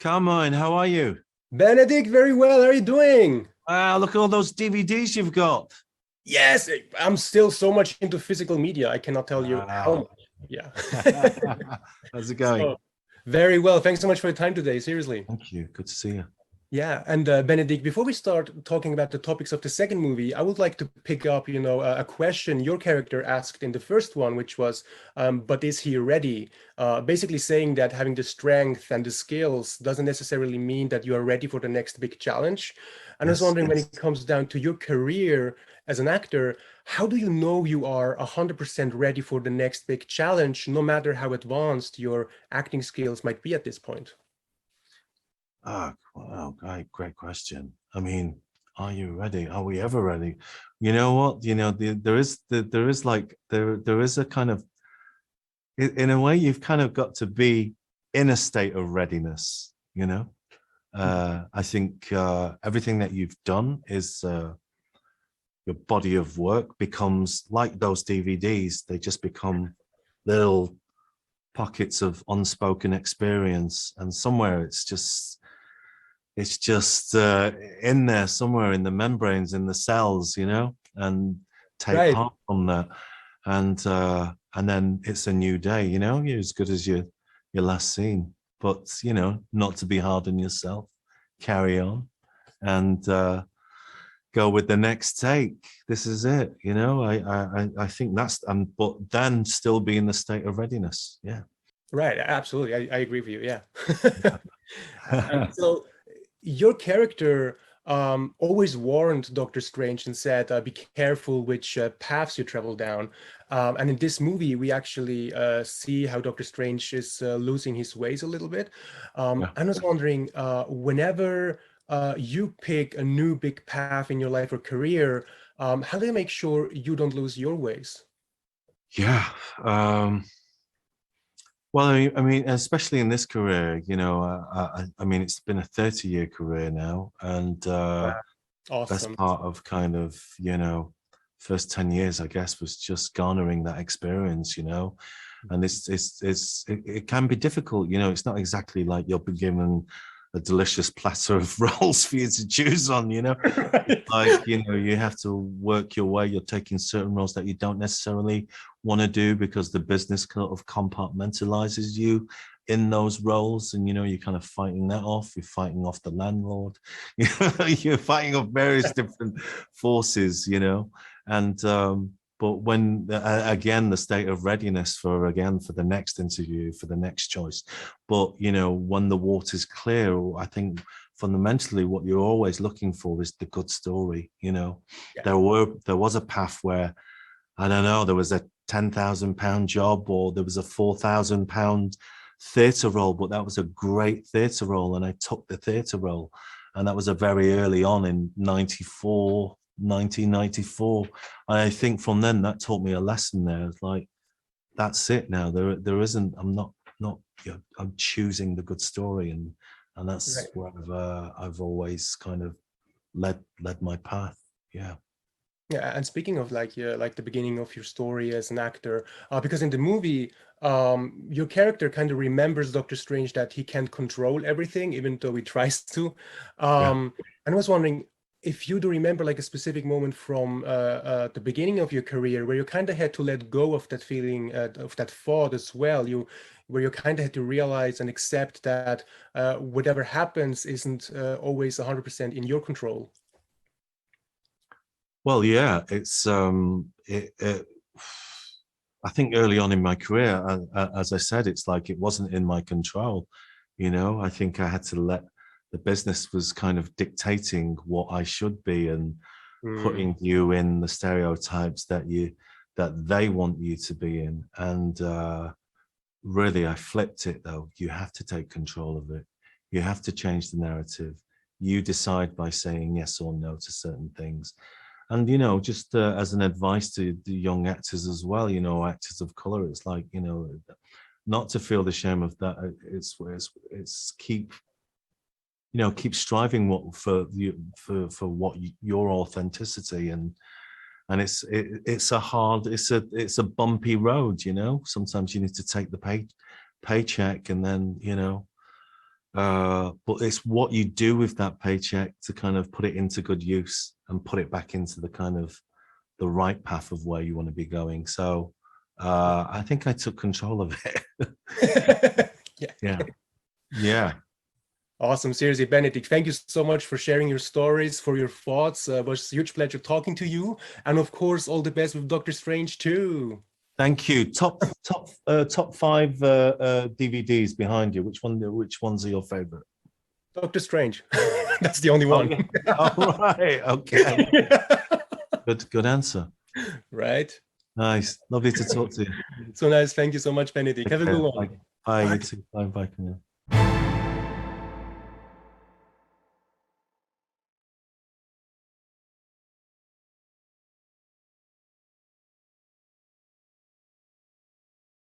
Come on, how are you? Benedict, very well. How are you doing? Wow, look at all those DVDs you've got. Yes, I'm still so much into physical media. I cannot tell you how Wow. much. Yeah. How's it going? So, very well. Thanks so much for your time today. Seriously. Thank you. Good to see you. Yeah, and Benedict, before we start talking about the topics of the second movie, I would like to pick up, a question your character asked in the first one, which was, but is he ready? Basically saying that having the strength and the skills doesn't necessarily mean that you are ready for the next big challenge. And I was Yes. wondering, when it comes down to your career as an actor, how do you know you are 100% ready for the next big challenge, no matter how advanced your acting skills might be at this point? Ah, wow, great question. I mean, are you ready? Are we ever ready? You know what? There is like there is a kind of in a way you've kind of got to be in a state of readiness, you know? I think everything that you've done is your body of work becomes like those DVDs. They just become little pockets of unspoken experience, and somewhere it's just in there somewhere in the membranes, in the cells, and take Right. part from that. And then it's a new day, you're as good as your last scene. But not to be hard on yourself, carry on, and go with the next take. This is it. I think that's but then still be in the state of readiness. Yeah. Right, absolutely. I agree with you. Yeah. So your character always warned Doctor Strange and said, "Be careful which paths you travel down." And in this movie, we actually see how Doctor Strange is losing his ways a little bit. Yeah. I was wondering, whenever you pick a new big path in your life or career, how do you make sure you don't lose your ways? Yeah. Well, I mean, especially in this career, I mean, it's been a 30-year career now, and Wow. best Awesome. part of kind of, first 10 years, I guess, was just garnering that experience, and it can be difficult, it's not exactly like you'll be given a delicious platter of rolls for you to choose on, Right. like you have to work your way. You're taking certain roles that you don't necessarily want to do because the business kind of compartmentalizes you in those roles, and you're kind of fighting that off. You're fighting off the landlord. You're fighting off various different forces, and but when again, the state of readiness for the next interview, for the next choice. But when the water's clear, I think fundamentally what you're always looking for is the good story. Yeah. There was a path where, I don't know, there was a £10,000 job, or there was a £4,000 theatre role, but that was a great theatre role, and I took the theatre role, and that was a very early on in 1994. And I think from then that taught me a lesson there. It's like, that's it now. There isn't. I'm not. I'm choosing the good story, and that's Right. where I've always kind of led my path. Yeah. Yeah, and speaking of like the beginning of your story as an actor, because in the movie, your character kind of remembers Doctor Strange that he can't control everything, even though he tries to. Yeah. And I was wondering if you do remember like a specific moment from the beginning of your career where you kind of had to let go of that feeling, of that thought as well. Where you kind of had to realize and accept that whatever happens isn't always 100% in your control. Well, yeah. I think early on in my career, as I said, it's like it wasn't in my control. I think I had to let the business was kind of dictating what I should be, and Mm, putting you in the stereotypes that they want you to be in. And really, I flipped it though. You have to take control of it. You have to change the narrative. You decide by saying yes or no to certain things. And just as an advice to the young actors as well, actors of color, it's like, not to feel the shame of that. It's keep striving for what your authenticity, and it's a bumpy road. Sometimes you need to take the paycheck, and then But it's what you do with that paycheck to kind of put it into good use and put it back into the kind of the right path of where you want to be going. So I think I took control of it. Yeah. Yeah. Yeah. Awesome. Seriously, Benedict, thank you so much for sharing your stories, for your thoughts. It was a huge pleasure talking to you. And of course, all the best with Doctor Strange too. Thank you. Top 5 DVDs behind you. Which ones are your favorite? Doctor Strange. That's the only Oh, one. yeah. All right. Okay. Good answer. Right. Nice. Lovely to talk to you. So nice. Thank you so much, Benedict. Take Have a care. good Bye. one. Bye. Bye. You too. Bye. Bye.